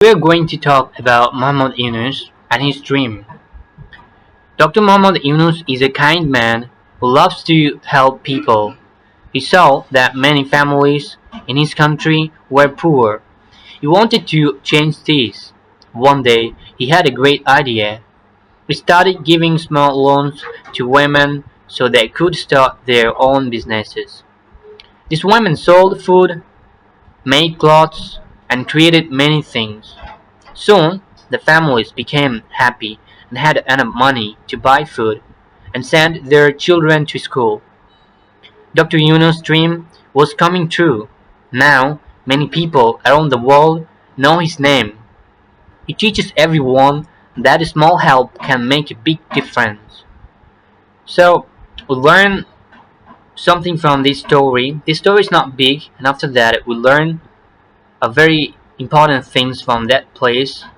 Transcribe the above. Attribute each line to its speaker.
Speaker 1: We are going to talk about Muhammad Yunus and his dream. Dr. Muhammad Yunus is a kind man who loves to help people. He saw that many families in his country were poor. He wanted to change this. One day, he had a great idea. He started giving small loans to women so they could start their own businesses. These women sold food, made clothes, and created many things. Soon, the families became happy and had enough money to buy food and send their children to school. Dr. Yunus' dream was coming true. Now, many people around the world know his name. He teaches everyone that a small help can make a big difference. So, we learn something from this story. This story is not big, and after that, we learn a very important things from that place.